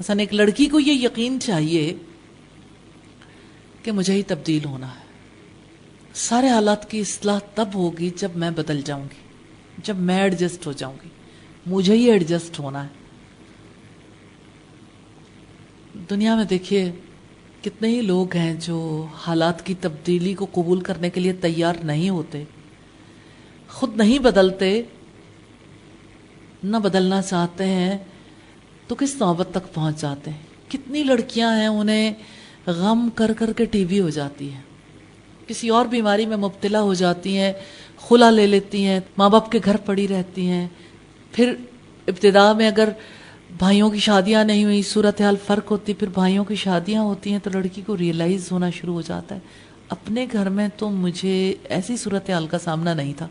مثلا ایک لڑکی کو یہ یقین چاہیے کہ مجھے ہی تبدیل ہونا ہے، سارے حالات کی اصلاح تب ہوگی جب میں بدل جاؤں گی، جب میں ایڈجسٹ ہو جاؤں گی، مجھے ہی ایڈجسٹ ہونا ہے۔ دنیا میں دیکھیے کتنے ہی لوگ ہیں جو حالات کی تبدیلی کو قبول کرنے کے لیے تیار نہیں ہوتے، خود نہیں بدلتے، نہ بدلنا چاہتے ہیں، تو کس نوبت تک پہنچ جاتے ہیں۔ کتنی لڑکیاں ہیں انہیں غم کر کر کے ٹی وی ہو جاتی ہے، کسی اور بیماری میں مبتلا ہو جاتی ہیں، خلا لے لیتی ہیں، ماں باپ کے گھر پڑی رہتی ہیں۔ پھر ابتدا میں اگر بھائیوں کی شادیاں نہیں ہوئی، صورتحال فرق ہوتی، پھر بھائیوں کی شادیاں ہوتی ہیں، تو لڑکی کو ریئلائز ہونا شروع ہو جاتا ہے اپنے گھر میں تو مجھے ایسی صورتحال کا سامنا نہیں تھا،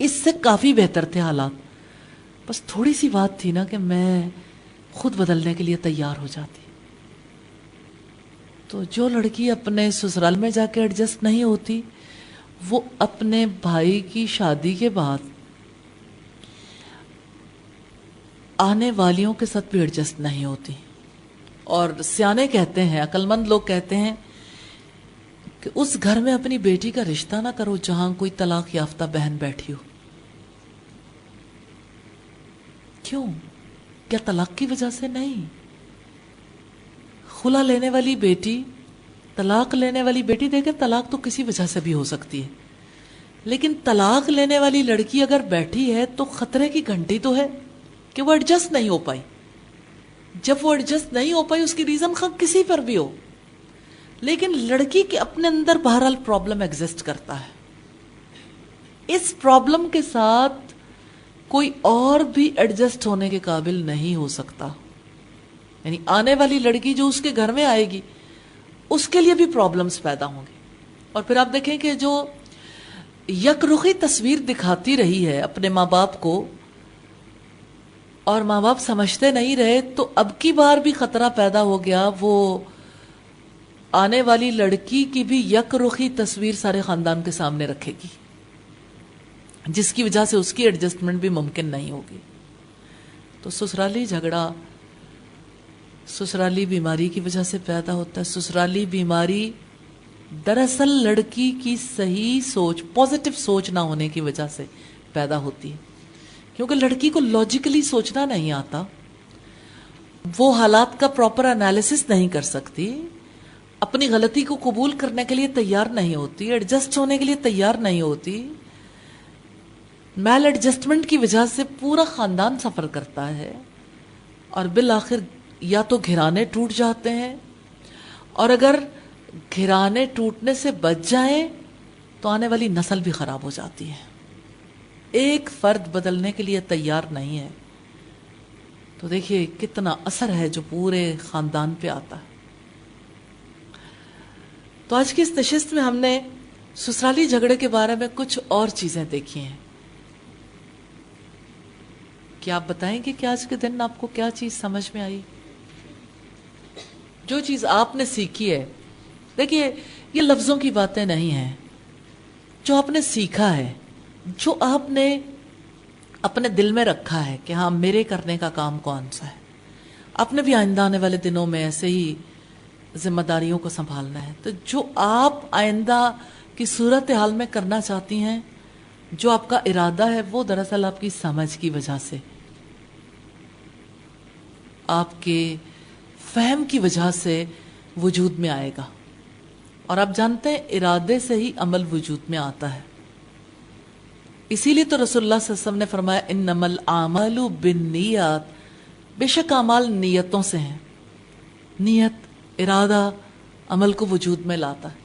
اس سے کافی بہتر تھے حالات، بس تھوڑی سی بات تھی نا کہ میں خود بدلنے کے لیے تیار ہو جاتی۔ تو جو لڑکی اپنے سسرال میں جا کے ایڈجسٹ نہیں ہوتی، وہ اپنے بھائی کی شادی کے بعد آنے والیوں کے ساتھ بھی ایڈجسٹ نہیں ہوتی۔ اور سیانے کہتے ہیں، عقل مند لوگ کہتے ہیں کہ اس گھر میں اپنی بیٹی کا رشتہ نہ کرو جہاں کوئی طلاق یافتہ بہن بیٹھی ہو۔ کیوں؟ کیا طلاق کی وجہ سے؟ نہیں، خلا لینے والی بیٹی، طلاق لینے والی بیٹی، دیکھیں طلاق تو کسی وجہ سے بھی ہو سکتی ہے، لیکن طلاق لینے والی لڑکی اگر بیٹھی ہے تو خطرے کی گھنٹی تو ہے کہ وہ ایڈجسٹ نہیں ہو پائی۔ جب وہ ایڈجسٹ نہیں ہو پائی، اس کی ریزن خواہ کسی پر بھی ہو، لیکن لڑکی کے اپنے اندر بہرحال پرابلم ایگزسٹ کرتا ہے. اس پرابلم کے ساتھ کوئی اور بھی ایڈجسٹ ہونے کے قابل نہیں ہو سکتا. یعنی آنے والی لڑکی جو اس کے گھر میں آئے گی، اس کے لیے بھی پرابلمز پیدا ہوں گی. اور پھر آپ دیکھیں کہ جو یک رخی تصویر دکھاتی رہی ہے اپنے ماں باپ کو، اور ماں باپ سمجھتے نہیں رہے، تو اب کی بار بھی خطرہ پیدا ہو گیا. وہ آنے والی لڑکی کی بھی یک رخی تصویر سارے خاندان کے سامنے رکھے گی، جس کی وجہ سے اس کی ایڈجسٹمنٹ بھی ممکن نہیں ہوگی. تو سسرالی جھگڑا سسرالی بیماری کی وجہ سے پیدا ہوتا ہے. سسرالی بیماری دراصل لڑکی کی صحیح سوچ، پازیٹو سوچ نہ ہونے کی وجہ سے پیدا ہوتی ہے، کیونکہ لڑکی کو لاجیکلی سوچنا نہیں آتا، وہ حالات کا پراپر انالیسس نہیں کر سکتی، اپنی غلطی کو قبول کرنے کے لیے تیار نہیں ہوتی، ایڈجسٹ ہونے کے لیے تیار نہیں ہوتی. میل ایڈجسٹمنٹ کی وجہ سے پورا خاندان سفر کرتا ہے، اور بالآخر یا تو گھرانے ٹوٹ جاتے ہیں، اور اگر گھرانے ٹوٹنے سے بچ جائیں تو آنے والی نسل بھی خراب ہو جاتی ہے. ایک فرد بدلنے کے لیے تیار نہیں ہے تو دیکھیے کتنا اثر ہے جو پورے خاندان پہ آتا ہے. تو آج کی اس نشست میں ہم نے سسرالی جھگڑے کے بارے میں کچھ اور چیزیں دیکھی ہیں. کیا آپ بتائیں گے کہ آج کے دن آپ کو کیا چیز سمجھ میں آئی؟ جو چیز آپ نے سیکھی ہے، دیکھیے یہ لفظوں کی باتیں نہیں ہیں، جو آپ نے سیکھا ہے، جو آپ نے اپنے دل میں رکھا ہے کہ ہاں میرے کرنے کا کام کون سا ہے. آپ نے بھی آئندہ آنے والے دنوں میں ایسے ہی ذمہ داریوں کو سنبھالنا ہے. تو جو آپ آئندہ کی صورتحال میں کرنا چاہتی ہیں، جو آپ کا ارادہ ہے، وہ دراصل آپ کی سمجھ کی وجہ سے، آپ کے فہم کی وجہ سے وجود میں آئے گا. اور آپ جانتے ہیں ارادے سے ہی عمل وجود میں آتا ہے. اسی لیے تو رسول اللہ صلی اللہ علیہ وسلم نے فرمایا انما الاعمال بالنیات، بے شک اعمال نیتوں سے ہیں. نیت، ارادہ عمل کو وجود میں لاتا ہے.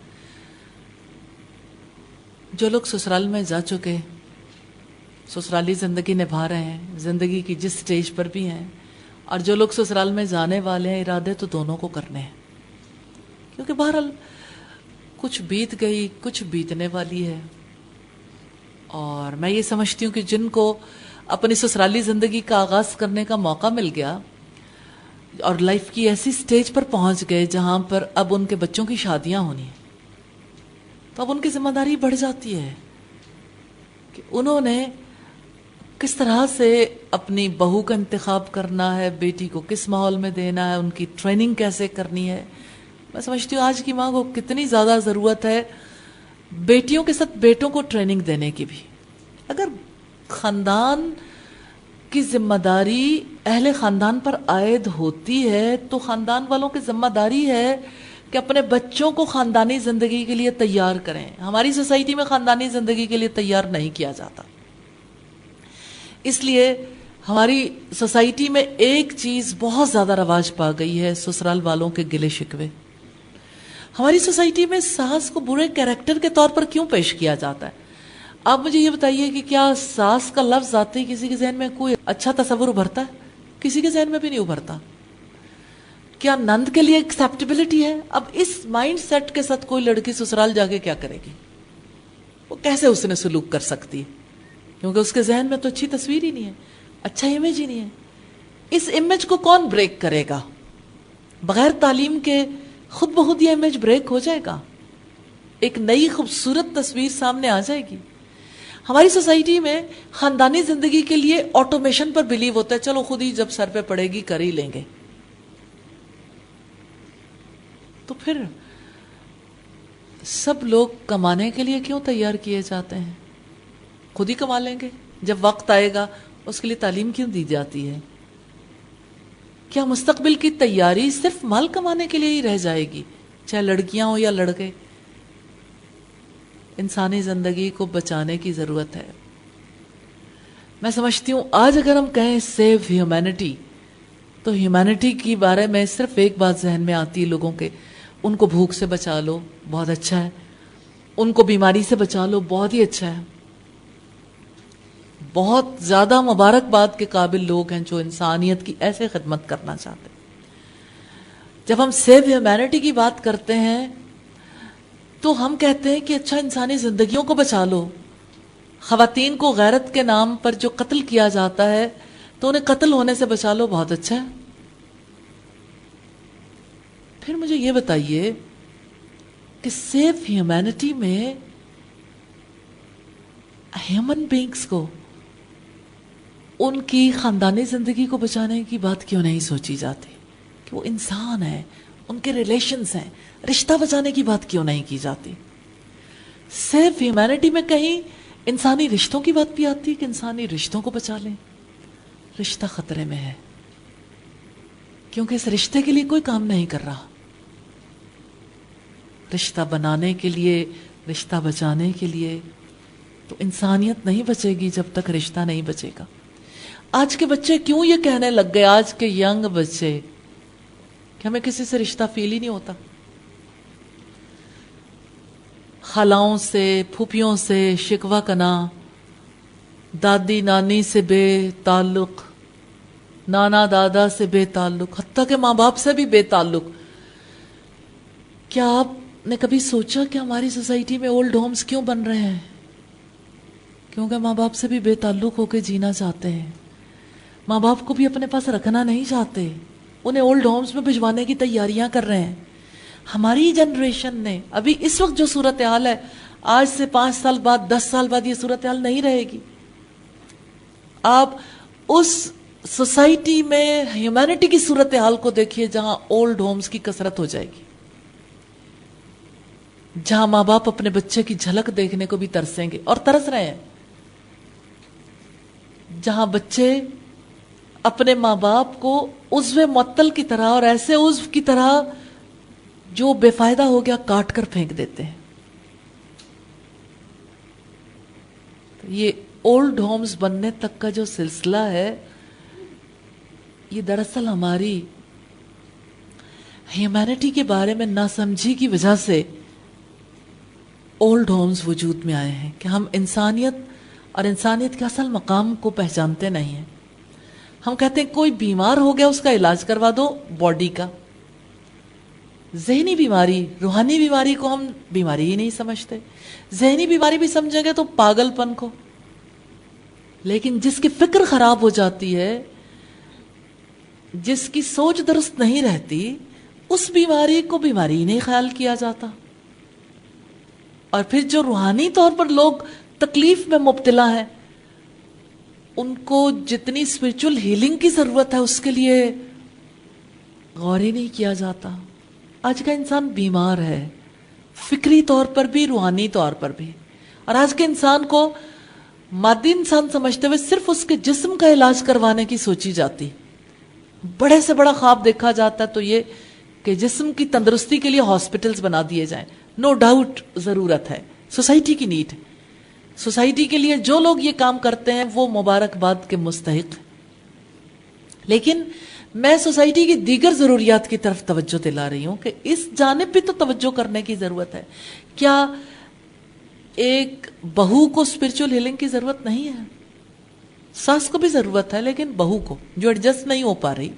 جو لوگ سسرال میں جا چکے، سسرالی زندگی نبھا رہے ہیں، زندگی کی جس سٹیج پر بھی ہیں، اور جو لوگ سسرال میں جانے والے ہیں، ارادے تو دونوں کو کرنے ہیں، کیونکہ بہرحال کچھ بیت گئی، کچھ بیتنے والی ہے. اور میں یہ سمجھتی ہوں کہ جن کو اپنی سسرالی زندگی کا آغاز کرنے کا موقع مل گیا اور لائف کی ایسی سٹیج پر پہنچ گئے جہاں پر اب ان کے بچوں کی شادیاں ہونی ہیں، تو اب ان کی ذمہ داری بڑھ جاتی ہے کہ انہوں نے کس طرح سے اپنی بہو کا انتخاب کرنا ہے، بیٹی کو کس ماحول میں دینا ہے، ان کی ٹریننگ کیسے کرنی ہے. میں سمجھتی ہوں آج کی ماں کو کتنی زیادہ ضرورت ہے بیٹیوں کے ساتھ بیٹوں کو ٹریننگ دینے کی بھی. اگر خاندان کی ذمہ داری اہل خاندان پر عائد ہوتی ہے تو خاندان والوں کی ذمہ داری ہے کہ اپنے بچوں کو خاندانی زندگی کے لیے تیار کریں. ہماری سوسائٹی میں خاندانی زندگی کے لیے تیار نہیں کیا جاتا، اس لیے ہماری سوسائٹی میں ایک چیز بہت زیادہ رواج پا گئی ہے، سسرال والوں کے گلے شکوے. ہماری سوسائٹی میں ساس کو برے کیریکٹر کے طور پر کیوں پیش کیا جاتا ہے؟ آپ مجھے یہ بتائیے کہ کیا ساس کا لفظ آتے ہی کسی کے ذہن میں کوئی اچھا تصور ابھرتا ہے؟ کسی کے ذہن میں بھی نہیں ابھرتا. کیا نند کے لیے ایکسیپٹیبلٹی ہے؟ اب اس مائنڈ سیٹ کے ساتھ کوئی لڑکی سسرال جا کے کیا کرے گی؟ وہ کیسے اس نے سلوک کر سکتی ہے؟ کیونکہ اس کے ذہن میں تو اچھی تصویر ہی نہیں ہے، اچھا امیج ہی نہیں ہے. اس امیج کو کون بریک کرے گا؟ بغیر تعلیم کے خود بخود یہ امیج بریک ہو جائے گا، ایک نئی خوبصورت تصویر سامنے آ جائے گی. ہماری سوسائٹی میں خاندانی زندگی کے لیے آٹومیشن پر بلیو ہوتا ہے، چلو خود ہی جب سر پہ پڑے گی کر ہی لیں گے. تو پھر سب لوگ کمانے کے لیے کیوں تیار کیے جاتے ہیں؟ خود ہی کما لیں گے. جب وقت آئے گا اس کے لیے تعلیم کیوں دی جاتی ہے؟ کیا مستقبل کی تیاری صرف مال کمانے کے لیے ہی رہ جائے گی، چاہے لڑکیاں ہوں یا لڑکے؟ انسانی زندگی کو بچانے کی ضرورت ہے. میں سمجھتی ہوں آج اگر ہم کہیں سیو ہیومینٹی، تو ہیومینٹی کی بارے میں صرف ایک بات ذہن میں آتی ہے لوگوں کے، ان کو بھوک سے بچا لو بہت اچھا ہے، ان کو بیماری سے بچا لو بہت ہی اچھا ہے. بہت زیادہ مبارکباد کے قابل لوگ ہیں جو انسانیت کی ایسے خدمت کرنا چاہتے ہیں. جب ہم سیو ہیومینٹی کی بات کرتے ہیں تو ہم کہتے ہیں کہ اچھا انسانی زندگیوں کو بچا لو. خواتین کو غیرت کے نام پر جو قتل کیا جاتا ہے تو انہیں قتل ہونے سے بچا لو بہت اچھا ہے. پھر مجھے یہ بتائیے کہ سیو ہیومینٹی میں ہیومن بینگز کو ان کی خاندانی زندگی کو بچانے کی بات کیوں نہیں سوچی جاتی کہ وہ انسان ہے، ان کے ریلیشنز ہیں، رشتہ بچانے کی بات کیوں نہیں کی جاتی؟ سیو ہیومینٹی میں کہیں انسانی رشتوں کی بات بھی آتی ہے کہ انسانی رشتوں کو بچا لیں. رشتہ خطرے میں ہے کیونکہ اس رشتے کے لیے کوئی کام نہیں کر رہا. رشتہ بنانے کے لیے، رشتہ بچانے کے لیے تو انسانیت نہیں بچے گی جب تک رشتہ نہیں بچے گا. آج کے بچے کیوں یہ کہنے لگ گئے، آج کے ینگ بچے، کہ ہمیں کسی سے رشتہ فیل ہی نہیں ہوتا؟ خالاؤں سے، پھوپھیوں سے شکوہ کنا، دادی نانی سے بے تعلق، نانا دادا سے بے تعلق، حتیٰ کہ ماں باپ سے بھی بے تعلق. کیا آپ نے کبھی سوچا کہ ہماری سوسائٹی میں اولڈ ہومز کیوں بن رہے ہیں؟ کیونکہ ماں باپ سے بھی بے تعلق ہو کے جینا چاہتے ہیں. ماں باپ کو بھی اپنے پاس رکھنا نہیں چاہتے، انہیں اولڈ ہومز میں بھجوانے کی تیاریاں کر رہے ہیں. ہماری جنریشن نے ابھی اس وقت جو صورتحال ہے، آج سے 5 سال بعد، 10 سال بعد یہ صورتحال نہیں رہے گی. آپ اس سوسائٹی میں ہیومینٹی کی صورتحال کو دیکھیے جہاں اولڈ ہومز کی کثرت ہو جائے گی، جہاں ماں باپ اپنے بچے کی جھلک دیکھنے کو بھی ترسیں گے اور ترس رہے ہیں، جہاں بچے اپنے ماں باپ کو عضو معطل کی طرح اور ایسے عضو کی طرح جو بے فائدہ ہو گیا کاٹ کر پھینک دیتے ہیں. یہ اولڈ ہومز بننے تک کا جو سلسلہ ہے، یہ دراصل ہماری ہیومینٹی کے بارے میں ناسمجھی کی وجہ سے اولڈ ہومز وجود میں آئے ہیں کہ ہم انسانیت اور انسانیت کے اصل مقام کو پہچانتے نہیں ہیں. ہم کہتے ہیں کوئی بیمار ہو گیا اس کا علاج کروا دو باڈی کا. ذہنی بیماری، روحانی بیماری کو ہم بیماری ہی نہیں سمجھتے. ذہنی بیماری بھی سمجھیں گے تو پاگل پن کو. لیکن جس کی فکر خراب ہو جاتی ہے، جس کی سوچ درست نہیں رہتی، اس بیماری کو بیماری ہی نہیں خیال کیا جاتا. اور پھر جو روحانی طور پر لوگ تکلیف میں مبتلا ہیں، ان کو جتنی اسپرچل ہیلنگ کی ضرورت ہے اس کے لیے غور ہی نہیں کیا جاتا. آج کا انسان بیمار ہے، فکری طور پر بھی، روحانی طور پر بھی. اور آج کے انسان کو مادی انسان سمجھتے ہوئے صرف اس کے جسم کا علاج کروانے کی سوچی جاتی. بڑے سے بڑا خواب دیکھا جاتا ہے تو یہ کہ جسم کی تندرستی کے لیے ہاسپٹلز بنا دیے جائیں. نو ڈاؤٹ ضرورت ہے، سوسائٹی کی نیڈ ہے. سوسائٹی کے لیے جو لوگ یہ کام کرتے ہیں وہ مبارکباد کے مستحق ہیں. لیکن میں سوسائٹی کی دیگر ضروریات کی طرف توجہ دلا رہی ہوں کہ اس جانب بھی تو توجہ کرنے کی ضرورت ہے. کیا ایک بہو کو اسپرچل ہیلنگ کی ضرورت نہیں ہے؟ ساس کو بھی ضرورت ہے، لیکن بہو کو جو ایڈجسٹ نہیں ہو پا رہی،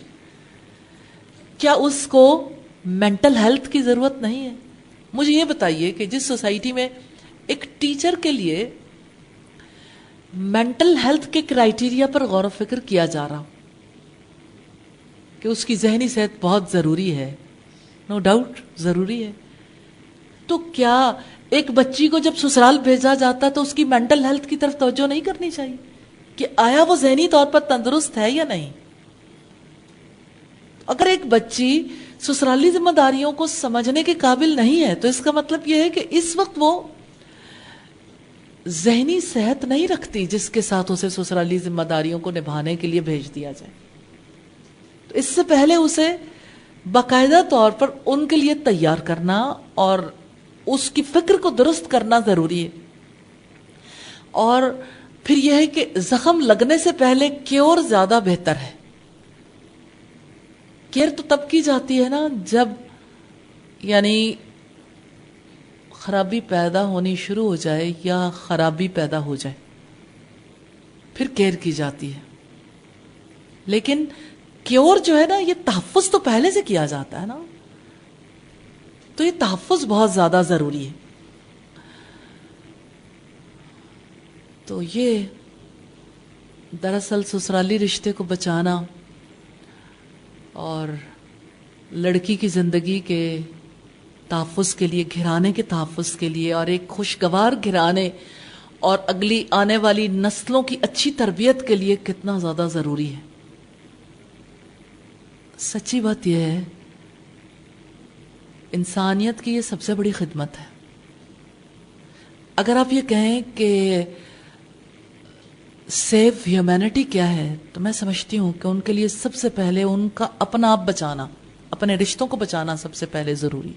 کیا اس کو مینٹل ہیلتھ کی ضرورت نہیں ہے؟ مجھے یہ بتائیے کہ جس سوسائٹی میں ایک ٹیچر کے لیے مینٹل ہیلتھ کے کرائیٹیریا پر غور و فکر کیا جا رہا کہ اس کی ذہنی صحت بہت ضروری ہے، نو ڈاؤٹ ضروری ہے، تو کیا ایک بچی کو جب سسرال بھیجا جاتا تو اس کی مینٹل ہیلتھ کی طرف توجہ نہیں کرنی چاہیے کہ آیا وہ ذہنی طور پر تندرست ہے یا نہیں؟ اگر ایک بچی سسرالی ذمہ داریوں کو سمجھنے کے قابل نہیں ہے تو اس کا مطلب یہ ہے کہ اس وقت وہ ذہنی صحت نہیں رکھتی جس کے ساتھ اسے سسرالی ذمہ داریوں کو نبھانے کے لیے بھیج دیا جائے. تو اس سے پہلے اسے باقاعدہ طور پر ان کے لیے تیار کرنا اور اس کی فکر کو درست کرنا ضروری ہے. اور پھر یہ ہے کہ زخم لگنے سے پہلے کیور زیادہ بہتر ہے. کیئر تو تب کی جاتی ہے نا جب یعنی خرابی پیدا ہونی شروع ہو جائے یا خرابی پیدا ہو جائے، پھر کیئر کی جاتی ہے. لیکن کیور جو ہے نا، یہ تحفظ تو پہلے سے کیا جاتا ہے نا، تو یہ تحفظ بہت زیادہ ضروری ہے. تو یہ دراصل سسرالی رشتے کو بچانا اور لڑکی کی زندگی کے تحفظ کے لیے، گھرانے کے تحفظ کے لیے، اور ایک خوشگوار گھرانے اور اگلی آنے والی نسلوں کی اچھی تربیت کے لیے کتنا زیادہ ضروری ہے. سچی بات یہ ہے، انسانیت کی یہ سب سے بڑی خدمت ہے. اگر آپ یہ کہیں کہ سیو ہیومینٹی کیا ہے، تو میں سمجھتی ہوں کہ ان کے لیے سب سے پہلے ان کا اپنا آپ بچانا، اپنے رشتوں کو بچانا سب سے پہلے ضروری.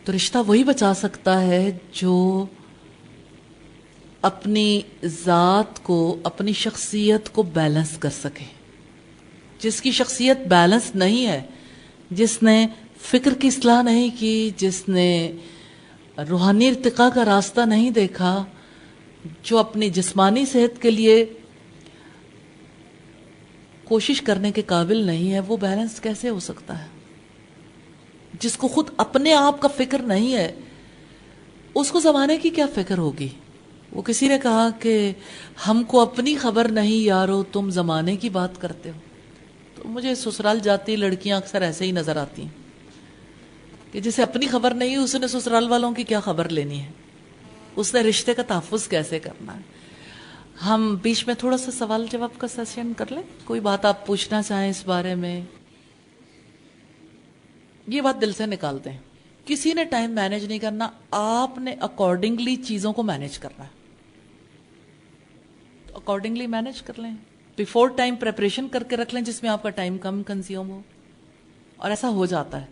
تو رشتہ وہی بچا سکتا ہے جو اپنی ذات کو، اپنی شخصیت کو بیلنس کر سکے. جس کی شخصیت بیلنس نہیں ہے، جس نے فکر کی اصلاح نہیں کی، جس نے روحانی ارتقاء کا راستہ نہیں دیکھا، جو اپنی جسمانی صحت کے لیے کوشش کرنے کے قابل نہیں ہے، وہ بیلنس کیسے ہو سکتا ہے؟ جس کو خود اپنے آپ کا فکر نہیں ہے، اس کو زمانے کی کیا فکر ہوگی؟ وہ کسی نے کہا کہ ہم کو اپنی خبر نہیں یارو، تم زمانے کی بات کرتے ہو. تو مجھے سسرال جاتی لڑکیاں اکثر ایسے ہی نظر آتی ہیں کہ جسے اپنی خبر نہیں، اس نے سسرال والوں کی کیا خبر لینی ہے، اس نے رشتے کا تحفظ کیسے کرنا ہے. ہم بیچ میں تھوڑا سا سوال جواب کا سیشن کر لیں. کوئی بات آپ پوچھنا چاہیں اس بارے میں؟ یہ بات دل سے نکال دیں. کسی نے ٹائم مینج نہیں کرنا، آپ نے اکارڈنگلی چیزوں کو مینج کرنا ہے. اکارڈنگلی مینج کر لیں. بیفور ٹائم پریپریشن کر کے رکھ لیں جس میں آپ کا ٹائم کم کنزیوم ہو. اور ایسا ہو جاتا ہے،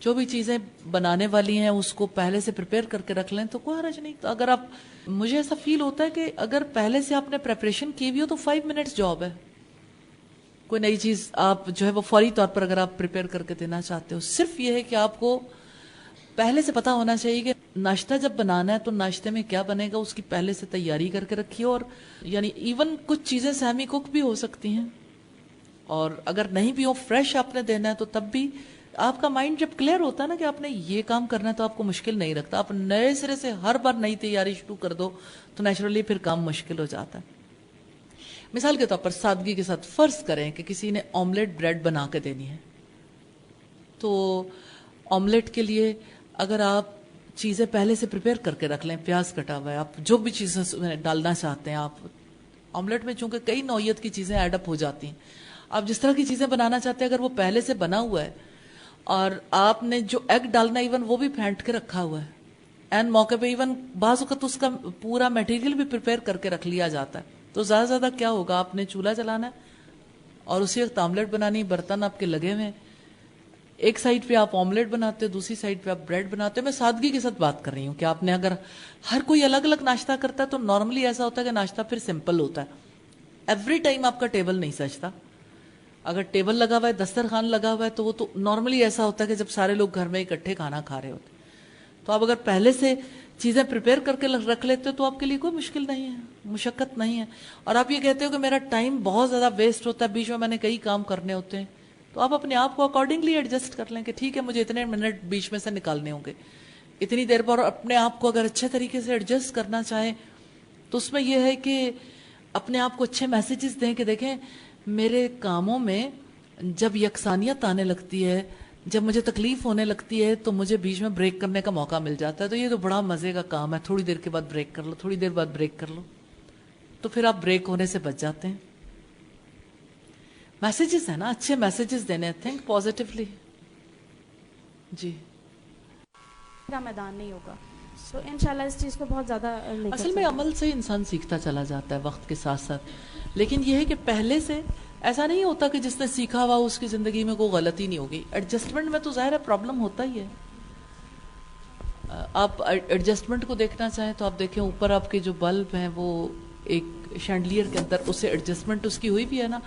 جو بھی چیزیں بنانے والی ہیں اس کو پہلے سے پریپیئر کر کے رکھ لیں تو کوئی حرج نہیں. تو اگر آپ، مجھے ایسا فیل ہوتا ہے کہ اگر پہلے سے آپ نے پریپریشن کی بھی ہو تو 5 منٹس جاب ہے. کوئی نئی چیز آپ جو ہے وہ فوری طور پر اگر آپ پریپیئر کر کے دینا چاہتے ہو، صرف یہ ہے کہ آپ کو پہلے سے پتا ہونا چاہیے کہ ناشتہ جب بنانا ہے تو ناشتے میں کیا بنے گا، اس کی پہلے سے تیاری کر کے رکھیے. اور یعنی ایون کچھ چیزیں سیمی کک بھی ہو سکتی ہیں، اور اگر نہیں بھی ہو، فریش آپ نے دینا ہے تو تب بھی آپ کا مائنڈ جب کلیئر ہوتا ہے نا کہ آپ نے یہ کام کرنا ہے تو آپ کو مشکل نہیں رکھتا. آپ نئے سرے سے ہر بار نئی تیاری شروع کر دو تو نیچرلی پھر کام مشکل ہو جاتا ہے. مثال کے طور پر سادگی کے ساتھ فرض کریں کہ کسی نے آملیٹ بریڈ بنا کے دینی ہے، تو آملیٹ کے لیے اگر آپ چیزیں پہلے سے پریپیئر کر کے رکھ لیں، پیاز کٹا ہوا ہے، آپ جو بھی چیزیں ڈالنا چاہتے ہیں، آپ آملیٹ میں چونکہ کئی نوعیت کی چیزیں ایڈ اپ ہو جاتی ہیں، آپ جس طرح کی چیزیں بنانا چاہتے ہیں اگر وہ پہلے سے بنا ہوا ہے اور آپ نے جو ایگ ڈالنا ایون وہ بھی پھینٹ کے رکھا ہوا ہے، این موقع پہ ایون بعض وقت اس کا پورا میٹیریل بھی پریپیئر کر کے رکھ لیا جاتا ہے، تو زیادہ زیادہ کیا ہوگا، آپ نے چولہا جلانا ہے اور اسی وقت آملیٹ بنانی، برتن آپ کے لگے ہوئے ہیں، ایک سائڈ پہ آپ آملیٹ بناتے ہو، دوسری سائڈ پہ آپ بریڈ بناتے ہو. میں سادگی کے ساتھ بات کر رہی ہوں کہ آپ نے اگر ہر کوئی الگ الگ ناشتہ کرتا ہے تو نارملی ایسا ہوتا ہے کہ ناشتہ پھر سمپل ہوتا ہے. ایوری ٹائم آپ کا ٹیبل نہیں سجتا. اگر ٹیبل لگا ہوا ہے، دسترخوان لگا ہوا ہے، تو وہ تو نارملی ایسا ہوتا ہے کہ جب سارے لوگ گھر میں اکٹھے کھانا کھا رہے ہوتے. تو آپ اگر پہلے سے چیزیں پریپیئر کر کے رکھ لیتے ہو تو آپ کے لیے کوئی مشکل نہیں ہے، مشقت نہیں ہے. اور آپ یہ کہتے ہو کہ میرا ٹائم بہت زیادہ ویسٹ ہوتا ہے، بیچ میں نے کئی کام کرنے ہوتے ہیں، تو آپ اپنے آپ کو اکارڈنگلی ایڈجسٹ کر لیں کہ ٹھیک ہے مجھے اتنے منٹ بیچ میں سے نکالنے ہوں گے، اتنی دیر پر. اپنے آپ کو اگر اچھے طریقے سے ایڈجسٹ کرنا چاہیں تو اس میں یہ ہے کہ اپنے آپ کو اچھے میسیجز دیں کہ دیکھیں میرے کاموں میں جب یکسانیت آنے لگتی ہے، جب مجھے تکلیف ہونے لگتی ہے تو مجھے بیچ میں بریک کرنے کا موقع مل جاتا ہے، تو یہ تو بڑا مزے کا کام ہے، تھوڑی دیر کے بعد بریک کر لو، تھوڑی دیر بعد بریک کر لو، تو پھر آپ بریک ہونے سے بچ جاتے ہیں. میسیجز ہیں نا، اچھے میسیجز دینے ہیں. Think positively. جی کا میدان نہیں ہوگا، تو انشاءاللہ اس چیز کو بہت زیادہ اصل میں عمل سے انسان سیکھتا چلا جاتا ہے وقت کے ساتھ ساتھ. لیکن یہ ہے کہ پہلے سے ایسا نہیں ہوتا کہ جس نے سیکھا ہوا اس کی زندگی میں کوئی غلطی نہیں ہوگی. ایڈجسٹمنٹ میں تو ظاہر ہے پرابلم ہوتا ہی ہے. آپ ایڈجسٹمنٹ کو دیکھنا چاہیں تو آپ دیکھیں اوپر آپ کے جو بلب ہیں وہ ایک شینڈلیئر کے اندر اسے ایڈجسٹمنٹ اس کی ہوئی بھی ہے نا.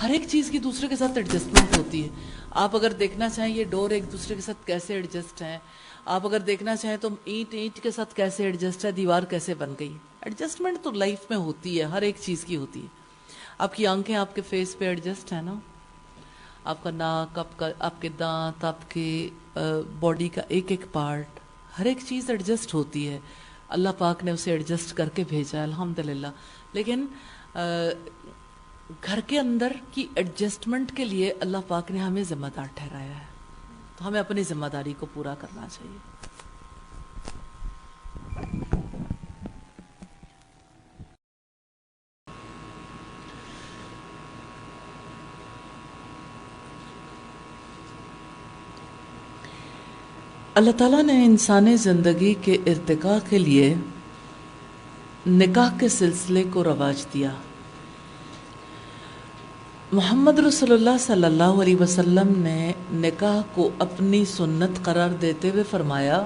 ہر ایک چیز کی دوسرے کے ساتھ ایڈجسٹمنٹ ہوتی ہے. آپ اگر دیکھنا چاہیں یہ ڈور ایک دوسرے کے ساتھ کیسے ایڈجسٹ ہیں, آپ اگر دیکھنا چاہیں تو اینٹ کے ساتھ کیسے ایڈجسٹ ہے, دیوار کیسے بن گئی. ایڈجسٹمنٹ تو لائف میں ہوتی ہے, ہر ایک چیز کی ہوتی ہے. آپ کی آنکھیں آپ کے فیس پہ ایڈجسٹ ہیں نا, آپ کا ناک, آپ کے دانت, آپ کے باڈی کا ایک ایک پارٹ, ہر ایک چیز ایڈجسٹ ہوتی ہے. اللہ پاک نے اسے ایڈجسٹ کر کے بھیجا ہے الحمدللہ. لیکن گھر کے اندر کی ایڈجسٹمنٹ کے لیے اللہ پاک نے ہمیں ذمہ دار ٹھہرایا ہے, تو ہمیں اپنی ذمہ داری کو پورا کرنا چاہیے. اللہ تعالیٰ نے انسانی زندگی کے ارتقاء کے لیے نکاح کے سلسلے کو رواج دیا. محمد رسول اللہ صلی اللہ علیہ وسلم نے نکاح کو اپنی سنت قرار دیتے ہوئے فرمایا,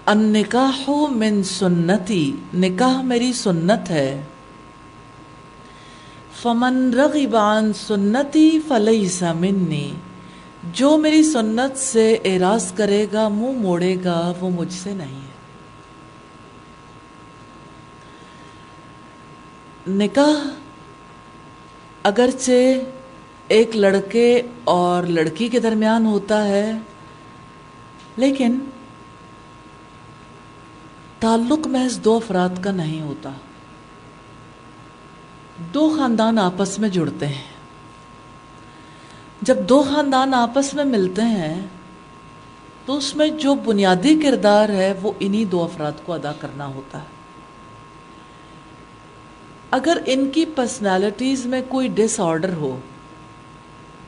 النکاح من سنتی, نکاح میری سنت ہے. فمن رغب عن سنتی فلیس منی, جو میری سنت سے اعراض کرے گا, منہ موڑے گا, وہ مجھ سے نہیں ہے. نکاح اگرچہ ایک لڑکے اور لڑکی کے درمیان ہوتا ہے, لیکن تعلق محض دو افراد کا نہیں ہوتا. دو خاندان آپس میں جڑتے ہیں. جب دو خاندان آپس میں ملتے ہیں تو اس میں جو بنیادی کردار ہے وہ انہی دو افراد کو ادا کرنا ہوتا ہے. اگر ان کی پرسنالٹیز میں کوئی ڈس آرڈر ہو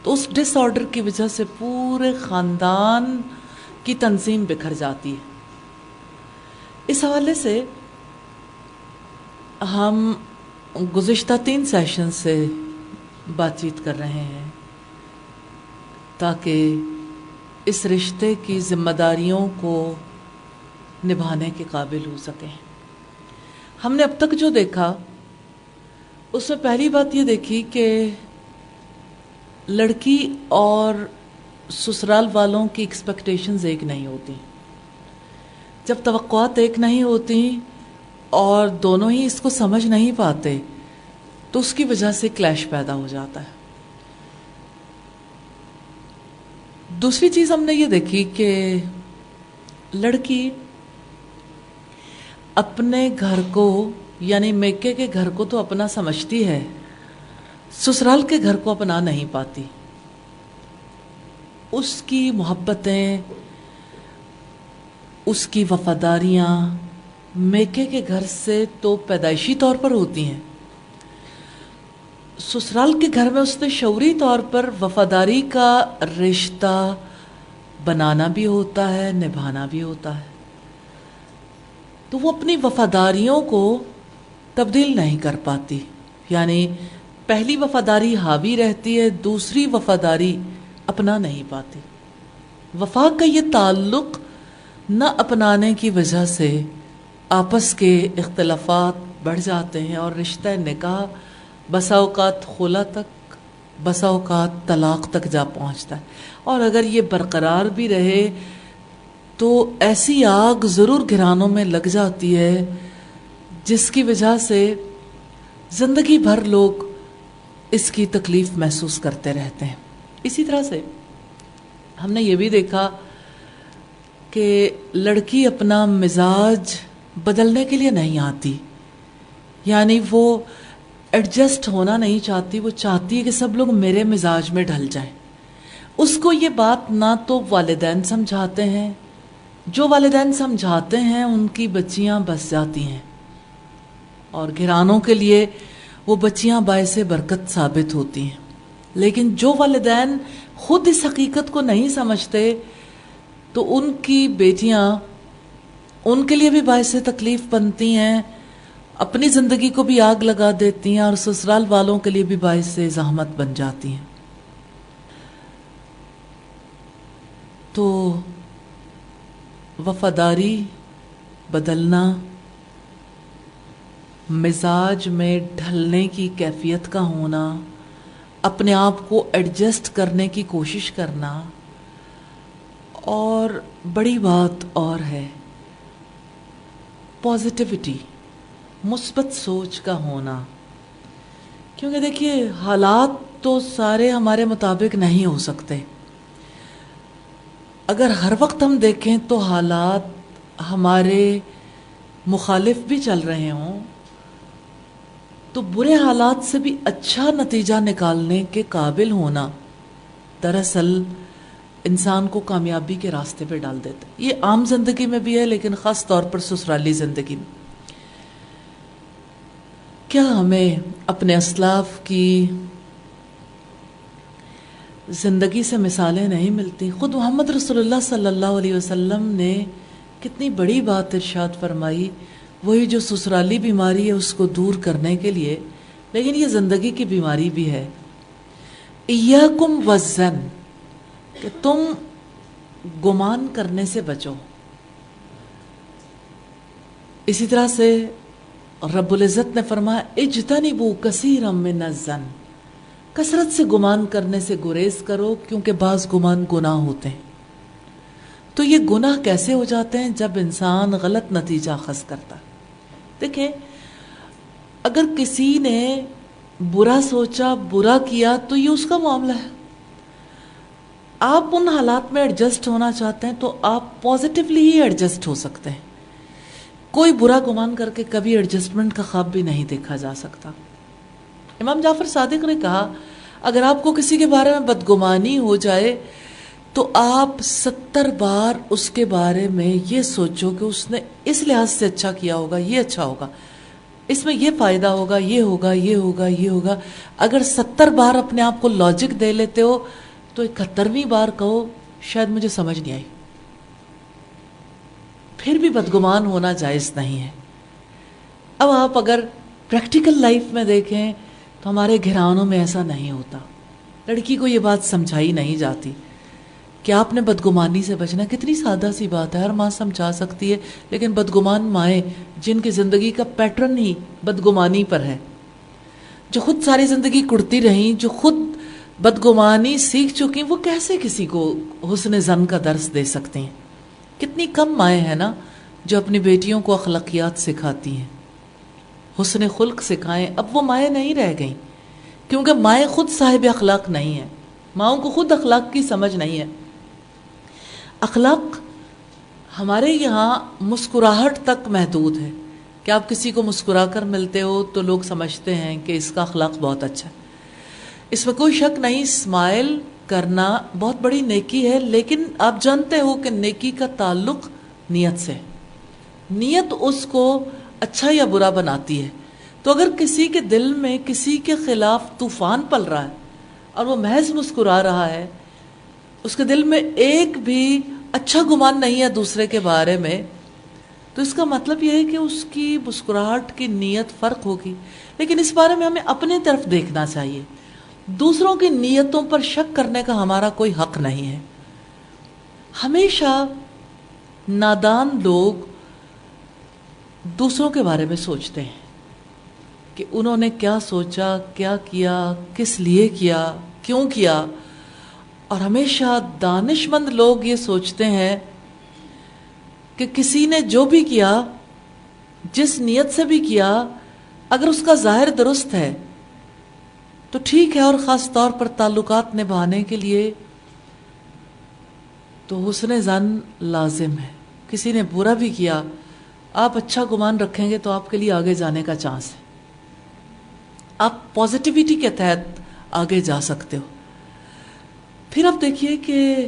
تو اس ڈس آرڈر کی وجہ سے پورے خاندان کی تنظیم بکھر جاتی ہے. اس حوالے سے ہم گزشتہ 3 سیشن سے بات چیت کر رہے ہیں تاکہ اس رشتے کی ذمہ داریوں کو نبھانے کے قابل ہو سکیں. ہم نے اب تک جو دیکھا اس میں پہلی بات یہ دیکھی کہ لڑکی اور سسرال والوں کی ایکسپیکٹیشنز ایک نہیں ہوتی. جب توقعات ایک نہیں ہوتی اور دونوں ہی اس کو سمجھ نہیں پاتے تو اس کی وجہ سے کلیش پیدا ہو جاتا ہے. دوسری چیز ہم نے یہ دیکھی کہ لڑکی اپنے گھر کو یعنی میکے کے گھر کو تو اپنا سمجھتی ہے, سسرال کے گھر کو اپنا نہیں پاتی. اس کی محبتیں, اس کی وفاداریاں میکے کے گھر سے تو پیدائشی طور پر ہوتی ہیں, سسرال کے گھر میں اس نے شعوری طور پر وفاداری کا رشتہ بنانا بھی ہوتا ہے, نبھانا بھی ہوتا ہے. تو وہ اپنی وفاداریوں کو تبدیل نہیں کر پاتی, یعنی پہلی وفاداری حاوی رہتی ہے, دوسری وفاداری اپنا نہیں پاتی. وفا کا یہ تعلق نہ اپنانے کی وجہ سے آپس کے اختلافات بڑھ جاتے ہیں اور رشتہ نکاح بسا اوقات خلا تک, بسا اوقات طلاق تک جا پہنچتا ہے. اور اگر یہ برقرار بھی رہے تو ایسی آگ ضرور گھرانوں میں لگ جاتی ہے جس کی وجہ سے زندگی بھر لوگ اس کی تکلیف محسوس کرتے رہتے ہیں. اسی طرح سے ہم نے یہ بھی دیکھا کہ لڑکی اپنا مزاج بدلنے کے لیے نہیں آتی, یعنی وہ ایڈجسٹ ہونا نہیں چاہتی, وہ چاہتی ہے کہ سب لوگ میرے مزاج میں ڈھل جائیں. اس کو یہ بات نہ تو والدین سمجھاتے ہیں, جو والدین سمجھاتے ہیں ان کی بچیاں بس جاتی ہیں اور گھرانوں کے لیے وہ بچیاں باعث برکت ثابت ہوتی ہیں. لیکن جو والدین خود اس حقیقت کو نہیں سمجھتے تو ان کی بیٹیاں ان کے لیے بھی باعث تکلیف بنتی ہیں, اپنی زندگی کو بھی آگ لگا دیتی ہیں اور سسرال والوں کے لیے بھی باعث زحمت بن جاتی ہیں. تو وفاداری بدلنا مزاج میں ڈھلنے کی کیفیت کا ہونا، اپنے آپ کو ایڈجسٹ کرنے کی کوشش کرنا، اور بڑی بات اور ہے پازیٹیوٹی، مثبت سوچ کا ہونا. کیونکہ دیکھیے حالات تو سارے ہمارے مطابق نہیں ہو سکتے. اگر ہر وقت ہم دیکھیں تو حالات ہمارے مخالف بھی چل رہے ہوں تو برے حالات سے بھی اچھا نتیجہ نکالنے کے قابل ہونا دراصل انسان کو کامیابی کے راستے پہ ڈال دیتا ہے. یہ عام زندگی میں بھی ہے لیکن خاص طور پر سسرالی زندگی میں. کیا ہمیں اپنے اسلاف کی زندگی سے مثالیں نہیں ملتی؟ خود محمد رسول اللہ صلی اللہ علیہ وسلم نے کتنی بڑی بات ارشاد فرمائی، وہی جو سسرالی بیماری ہے اس کو دور کرنے کے لیے، لیکن یہ زندگی کی بیماری بھی ہے. ایاکم والظن، کہ تم گمان کرنے سے بچو. اسی طرح سے رب العزت نے فرمایا اجتنبوا کثیرا من الظن، کثرت سے گمان کرنے سے گریز کرو کیونکہ بعض گمان گناہ ہوتے ہیں. تو یہ گناہ کیسے ہو جاتے ہیں؟ جب انسان غلط نتیجہ اخذ کرتا. دیکھیں اگر کسی نے برا سوچا، برا کیا تو یہ اس کا معاملہ ہے. آپ ان حالات میں ایڈجسٹ ہونا چاہتے ہیں تو آپ پازیٹیولی ہی ایڈجسٹ ہو سکتے ہیں. کوئی برا گمان کر کے کبھی ایڈجسٹمنٹ کا خواب بھی نہیں دیکھا جا سکتا. امام جعفر صادق نے کہا اگر آپ کو کسی کے بارے میں بدگمانی ہو جائے تو آپ 70 بار اس کے بارے میں یہ سوچو کہ اس نے اس لحاظ سے اچھا کیا ہوگا، یہ اچھا ہوگا، اس میں یہ فائدہ ہوگا، یہ ہوگا، یہ ہوگا، یہ ہوگا. اگر 70 بار اپنے آپ کو لاجک دے لیتے ہو تو 71ویں بار کہو شاید مجھے سمجھ نہیں آئی. پھر بھی بدگمان ہونا جائز نہیں ہے. اب آپ اگر پریکٹیکل لائف میں دیکھیں تو ہمارے گھرانوں میں ایسا نہیں ہوتا. لڑکی کو یہ بات سمجھائی نہیں جاتی کہ آپ نے بدگمانی سے بچنا. کتنی سادہ سی بات ہے، ہر ماں سمجھا سکتی ہے، لیکن بدگمان مائیں جن کی زندگی کا پیٹرن ہی بدگمانی پر ہے، جو خود ساری زندگی کڑتی رہیں، جو خود بدگمانی سیکھ چکی، وہ کیسے کسی کو حسن ظن کا درس دے سکتے ہیں؟ کتنی کم مائیں ہیں نا جو اپنی بیٹیوں کو اخلاقیات سکھاتی ہیں، حسن خلق سکھائیں. اب وہ مائیں نہیں رہ گئیں کیونکہ مائیں خود صاحب اخلاق نہیں ہیں. ماؤں کو خود اخلاق کی سمجھ نہیں ہے. اخلاق ہمارے یہاں مسکراہٹ تک محدود ہے کہ آپ کسی کو مسکرا کر ملتے ہو تو لوگ سمجھتے ہیں کہ اس کا اخلاق بہت اچھا ہے. اس میں کوئی شک نہیں، اسمائل کرنا بہت بڑی نیکی ہے، لیکن آپ جانتے ہو کہ نیکی کا تعلق نیت سے. نیت اس کو اچھا یا برا بناتی ہے. تو اگر کسی کے دل میں کسی کے خلاف طوفان پل رہا ہے اور وہ محض مسکرا رہا ہے، اس کے دل میں ایک بھی اچھا گمان نہیں ہے دوسرے کے بارے میں، تو اس کا مطلب یہ ہے کہ اس کی مسکراہٹ کی نیت فرق ہوگی. لیکن اس بارے میں ہمیں اپنی طرف دیکھنا چاہیے. دوسروں کی نیتوں پر شک کرنے کا ہمارا کوئی حق نہیں ہے. ہمیشہ نادان لوگ دوسروں کے بارے میں سوچتے ہیں کہ انہوں نے کیا سوچا، کیا کیا، کس لیے کیا، کیوں کیا. اور ہمیشہ دانش مند لوگ یہ سوچتے ہیں کہ کسی نے جو بھی کیا، جس نیت سے بھی کیا، اگر اس کا ظاہر درست ہے تو ٹھیک ہے، اور خاص طور پر تعلقات نبھانے کے لیے تو حسن ظن لازم ہے. کسی نے برا بھی کیا، آپ اچھا گمان رکھیں گے تو آپ کے لیے آگے جانے کا چانس ہے. آپ پازیٹیوٹی کے تحت آگے جا سکتے ہو. پھر آپ دیکھیے کہ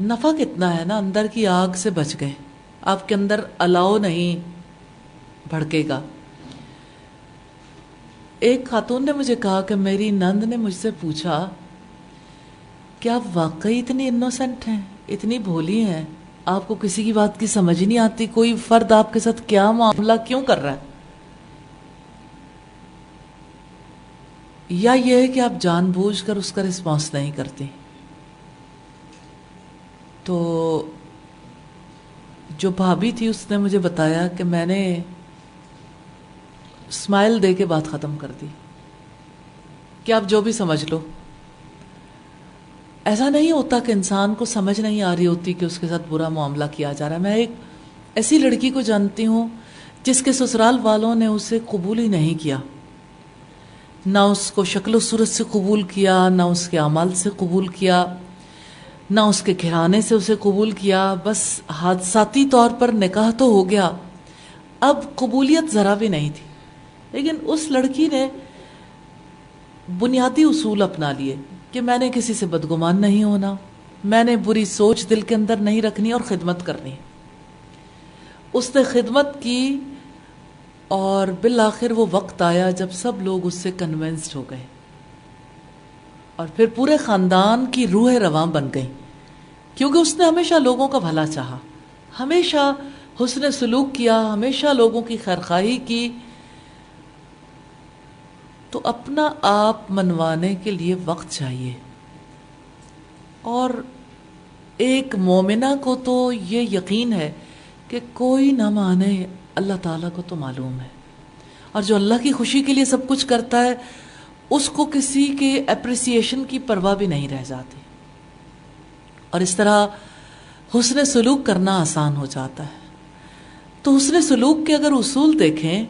نفع کتنا ہے نا، اندر کی آگ سے بچ گئے، آپ کے اندر الاؤ نہیں بھڑکے گا. ایک خاتون نے مجھے کہا کہ میری نند نے مجھ سے پوچھا کہ آپ واقعی اتنی انوسنٹ ہیں، اتنی بھولی ہیں، آپ کو کسی کی بات کی سمجھ نہیں آتی، کوئی فرد آپ کے ساتھ کیا معاملہ کیوں کر رہا ہے؟ یا یہ ہے کہ آپ جان بوجھ کر اس کا رسپانس نہیں کرتی؟ تو جو بھابھی تھی اس نے مجھے بتایا کہ میں نے اسمائل دے کے بات ختم کر دی کہ آپ جو بھی سمجھ لو. ایسا نہیں ہوتا کہ انسان کو سمجھ نہیں آ رہی ہوتی کہ اس کے ساتھ برا معاملہ کیا جا رہا ہے. میں ایک ایسی لڑکی کو جانتی ہوں جس کے سسرال والوں نے اسے قبول ہی نہیں کیا، نہ اس کو شکل و صورت سے قبول کیا، نہ اس کے اعمال سے قبول کیا، نہ اس کے گھرانے سے اسے قبول کیا. بس حادثاتی طور پر نکاح تو ہو گیا، اب قبولیت ذرا بھی نہیں تھی. لیکن اس لڑکی نے بنیادی اصول اپنا لیے کہ میں نے کسی سے بدگمان نہیں ہونا، میں نے بری سوچ دل کے اندر نہیں رکھنی اور خدمت کرنی. اس نے خدمت کی اور بالآخر وہ وقت آیا جب سب لوگ اس سے کنونسڈ ہو گئے اور پھر پورے خاندان کی روح رواں بن گئی، کیونکہ اس نے ہمیشہ لوگوں کا بھلا چاہا، ہمیشہ حسن سلوک کیا، ہمیشہ لوگوں کی خیرخواہی کی. تو اپنا آپ منوانے کے لیے وقت چاہیے. اور ایک مومنہ کو تو یہ یقین ہے کہ کوئی نہ مانے، اللہ تعالیٰ کو تو معلوم ہے، اور جو اللہ کی خوشی کے لیے سب کچھ کرتا ہے اس کو کسی کے اپریسیشن کی پرواہ بھی نہیں رہ جاتی. اور اس طرح حسن سلوک کرنا آسان ہو جاتا ہے. تو حسن سلوک کے اگر اصول دیکھیں،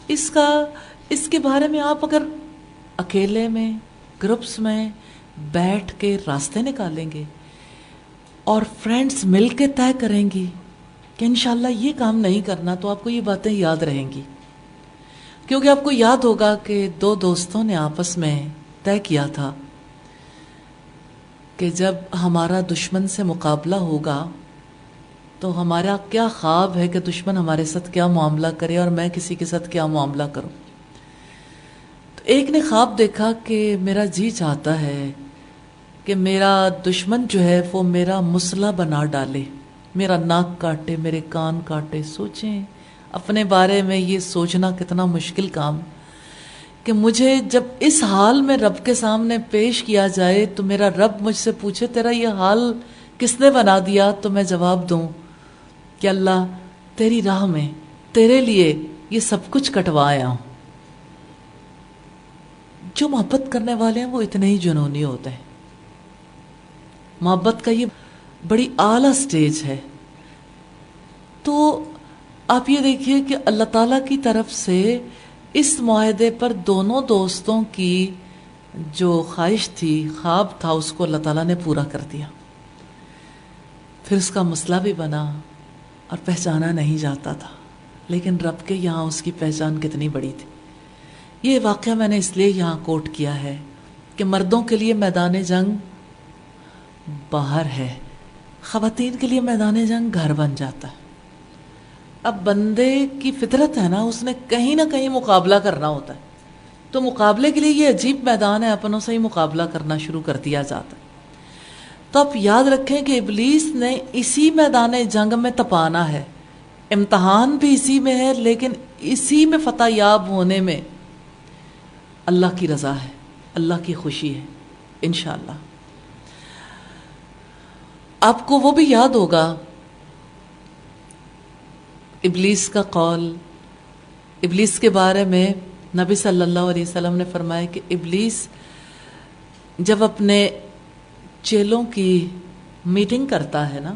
اس کے بارے میں آپ اگر اکیلے میں، گروپس میں بیٹھ کے راستے نکالیں گے اور فرینڈز مل کے طے کریں گی کہ انشاءاللہ یہ کام نہیں کرنا، تو آپ کو یہ باتیں یاد رہیں گی. کیونکہ آپ کو یاد ہوگا کہ دو دوستوں نے آپس میں طے کیا تھا کہ جب ہمارا دشمن سے مقابلہ ہوگا تو ہمارا کیا خواب ہے کہ دشمن ہمارے ساتھ کیا معاملہ کرے اور میں کسی کے ساتھ کیا معاملہ کروں. تو ایک نے خواب دیکھا کہ میرا جی چاہتا ہے کہ میرا دشمن جو ہے وہ میرا مسلح بنا ڈالے، میرا ناک کاٹے، میرے کان کاٹے. سوچیں اپنے بارے میں، یہ سوچنا کتنا مشکل کام کہ مجھے جب اس حال میں رب کے سامنے پیش کیا جائے تو میرا رب مجھ سے پوچھے تیرا یہ حال کس نے بنا دیا، تو میں جواب دوں کہ اللہ تیری راہ میں تیرے لیے یہ سب کچھ کٹوایا ہوں. جو محبت کرنے والے ہیں وہ اتنے ہی جنونی ہوتے ہیں. محبت کا یہ بڑی اعلیٰ سٹیج ہے. تو آپ یہ دیکھیے کہ اللہ تعالیٰ کی طرف سے اس معاہدے پر دونوں دوستوں کی جو خواہش تھی، خواب تھا، اس کو اللہ تعالیٰ نے پورا کر دیا. پھر اس کا مسئلہ بھی بنا اور پہچانا نہیں جاتا تھا، لیکن رب کے یہاں اس کی پہچان کتنی بڑی تھی. یہ واقعہ میں نے اس لیے یہاں کوٹ کیا ہے کہ مردوں کے لیے میدان جنگ باہر ہے، خواتین کے لیے میدان جنگ گھر بن جاتا ہے. اب بندے کی فطرت ہے نا، اس نے کہیں نہ کہیں مقابلہ کرنا ہوتا ہے، تو مقابلے کے لیے یہ عجیب میدان ہے، اپنوں سے ہی مقابلہ کرنا شروع کر دیا جاتا ہے. تو آپ یاد رکھیں کہ ابلیس نے اسی میدان جنگ میں تپانا ہے، امتحان بھی اسی میں ہے، لیکن اسی میں فتح یاب ہونے میں اللہ کی رضا ہے، اللہ کی خوشی ہے انشاءاللہ. آپ کو وہ بھی یاد ہوگا ابلیس کا قول، ابلیس کے بارے میں نبی صلی اللہ علیہ وسلم نے فرمایا کہ ابلیس جب اپنے چیلوں کی میٹنگ کرتا ہے نا،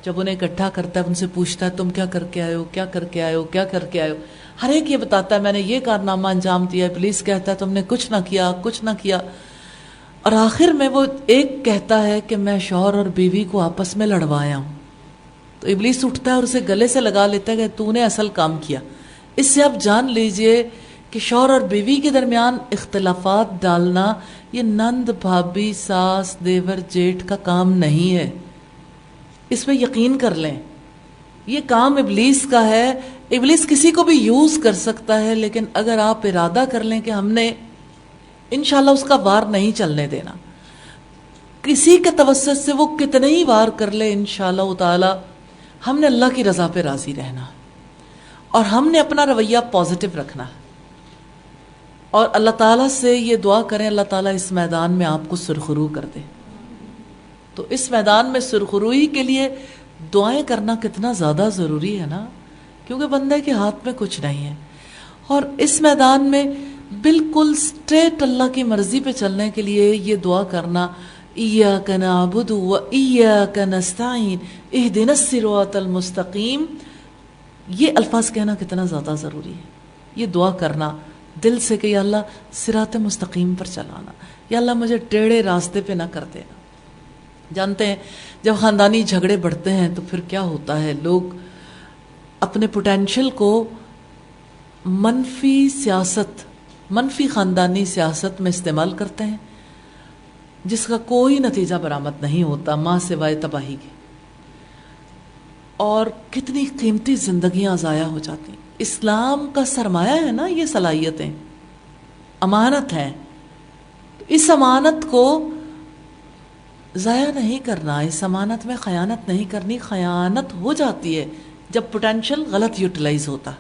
جب انہیں اکٹھا کرتا ہے، ان سے پوچھتا ہے تم کیا کر کے آئے ہو، کیا کر کے آئے ہو، کیا کر کے آئے ہو. ہر ایک یہ بتاتا ہے میں نے یہ کارنامہ انجام دیا. ابلیس کہتا ہے تم نے کچھ نہ کیا، کچھ نہ کیا. اور آخر میں وہ ایک کہتا ہے کہ میں شوہر اور بیوی کو آپس میں لڑوایا ہوں. تو ابلیس اٹھتا ہے اور اسے گلے سے لگا لیتا ہے کہ تو نے اصل کام کیا. اس سے آپ جان لیجئے کہ شوہر اور بیوی کے درمیان اختلافات ڈالنا یہ نند بھابھی ساس دیور جیٹھ کا کام نہیں ہے. اس پہ یقین کر لیں، یہ کام ابلیس کا ہے. ابلیس کسی کو بھی یوز کر سکتا ہے، لیکن اگر آپ ارادہ کر لیں کہ ہم نے انشاءاللہ اس کا وار نہیں چلنے دینا، کسی کے توسط سے وہ کتنے ہی وار کر لے، انشاءاللہ تعالی ہم نے اللہ کی رضا پہ راضی رہنا اور ہم نے اپنا رویہ پازیٹو رکھنا ہے. اور اللہ تعالیٰ سے یہ دعا کریں اللہ تعالیٰ اس میدان میں آپ کو سرخرو کر دے. تو اس میدان میں سرخروئی کے لیے دعائیں کرنا کتنا زیادہ ضروری ہے نا، کیونکہ بندے کے ہاتھ میں کچھ نہیں ہے. اور اس میدان میں بالکل سٹریٹ اللہ کی مرضی پہ چلنے کے لیے یہ دعا کرنا، ایاک نعبد و ایاک نستعین اہدنا الصراط المستقیم، یہ الفاظ کہنا کتنا زیادہ ضروری ہے. یہ دعا کرنا دل سے کہ یا اللہ صراط مستقیم پر چلانا، یا اللہ مجھے ٹیڑھے راستے پہ نہ کر دینا. جانتے ہیں جب خاندانی جھگڑے بڑھتے ہیں تو پھر کیا ہوتا ہے، لوگ اپنے پوٹینشل کو منفی سیاست، منفی خاندانی سیاست میں استعمال کرتے ہیں، جس کا کوئی نتیجہ برآمد نہیں ہوتا ماں سوائے تباہی کے، اور کتنی قیمتی زندگیاں ضائع ہو جاتی ہیں. اسلام کا سرمایہ ہے نا یہ صلاحیتیں، امانت ہے. اس امانت کو ضائع نہیں کرنا، اس امانت میں خیانت نہیں کرنی. خیانت ہو جاتی ہے جب پوٹینشل غلط یوٹیلائز ہوتا.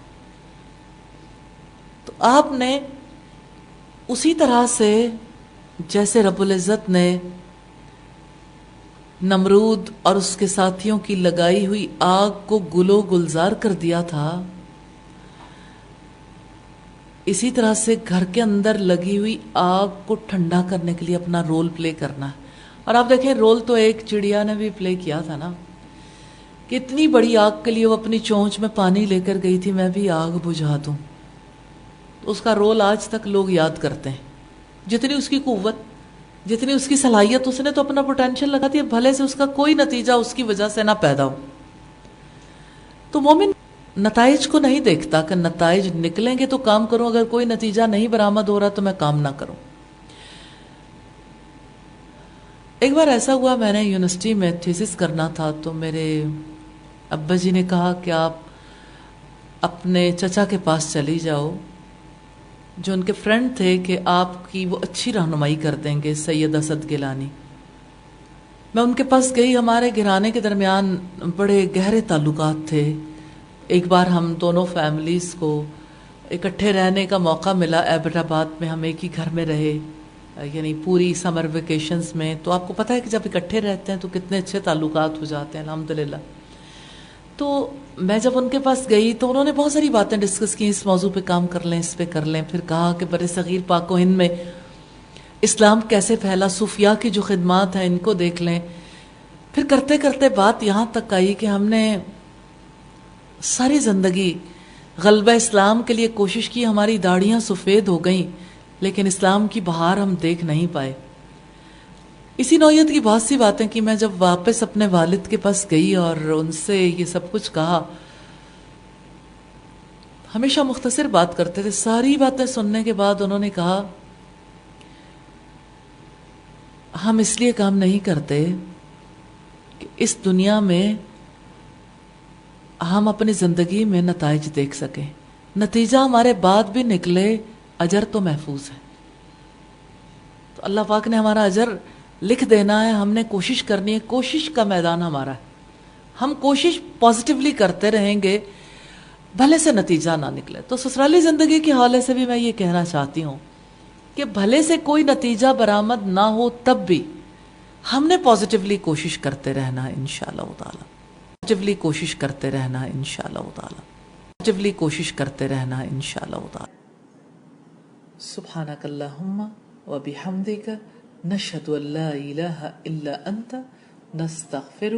تو آپ نے اسی طرح سے جیسے رب العزت نے نمرود اور اس کے ساتھیوں کی لگائی ہوئی آگ کو گلو گلزار کر دیا تھا، اسی طرح سے گھر کے اندر لگی ہوئی آگ کو ٹھنڈا کرنے کے لیے اپنا رول پلے کرنا ہے. اور آپ دیکھیں رول تو ایک چڑیا نے بھی پلے کیا تھا نا، کہ اتنی بڑی آگ کے لیے وہ اپنی چونچ میں پانی لے کر گئی تھی، میں بھی آگ بجھا دوں. تو اس کا رول آج تک لوگ یاد کرتے ہیں. جتنی اس کی قوت، جتنی اس کی صلاحیت، اس نے تو اپنا پوٹینشل لگا دیا، بھلے سے اس کا کوئی نتیجہ اس کی وجہ سے نہ پیدا ہو. تو مومن نتائج کو نہیں دیکھتا کہ نتائج نکلیں گے تو کام کروں، اگر کوئی نتیجہ نہیں برآمد ہو رہا تو میں کام نہ کروں. ایک بار ایسا ہوا، میں نے یونیورسٹی میں تھیسس کرنا تھا، تو میرے ابا جی نے کہا کہ آپ اپنے چچا کے پاس چلی جاؤ، جو ان کے فرینڈ تھے، کہ آپ کی وہ اچھی رہنمائی کر دیں گے، سید اسد گیلانی. میں ان کے پاس گئی. ہمارے گھرانے کے درمیان بڑے گہرے تعلقات تھے. ایک بار ہم دونوں فیملیز کو اکٹھے رہنے کا موقع ملا ایبٹ آباد میں. ہم ایک ہی گھر میں رہے، یعنی پوری سمر ویکیشنز میں. تو آپ کو پتہ ہے کہ جب اکٹھے رہتے ہیں تو کتنے اچھے تعلقات ہو جاتے ہیں الحمدللہ. تو میں جب ان کے پاس گئی تو انہوں نے بہت ساری باتیں ڈسکس کی، اس موضوع پہ کام کر لیں، اس پہ کر لیں. پھر کہا کہ برِ صغیر پاک و ہند میں اسلام کیسے پھیلا، صوفیاء کی جو خدمات ہیں ان کو دیکھ لیں. پھر کرتے کرتے بات یہاں تک آئی کہ ہم نے ساری زندگی غلبہ اسلام کے لیے کوشش کی، ہماری داڑھیاں سفید ہو گئیں لیکن اسلام کی بہار ہم دیکھ نہیں پائے. اسی نوعیت کی بہت سی باتیں کی. میں جب واپس اپنے والد کے پاس گئی اور ان سے یہ سب کچھ کہا، ہمیشہ مختصر بات کرتے تھے. ساری باتیں سننے کے بعد انہوں نے کہا ہم اس لیے کام نہیں کرتے کہ اس دنیا میں ہم اپنی زندگی میں نتائج دیکھ سکیں، نتیجہ ہمارے بعد بھی نکلے، اجر تو محفوظ ہے. تو اللہ پاک نے ہمارا اجر لکھ دینا ہے، ہم نے کوشش کرنی ہے. کوشش کا میدان ہمارا ہے. ہم کوشش پازیٹیولی کرتے رہیں گے، بھلے سے نتیجہ نہ نکلے. تو سسرالی زندگی کے حوالے سے بھی میں یہ کہنا چاہتی ہوں کہ بھلے سے کوئی نتیجہ برآمد نہ ہو تب بھی ہم نے پازیٹیولی کوشش کرتے رہنا ہے انشاءاللہ تعالی. پازیٹیولی کوشش کرتے رہنا ہے انشاءاللہ تعالی. پازیٹیولی کوشش کرتے رہنا ہے انشاءاللہ تعالی. سبحانک اللہم و بحمدک نشہد ان لا الہ الا انت نستغفرک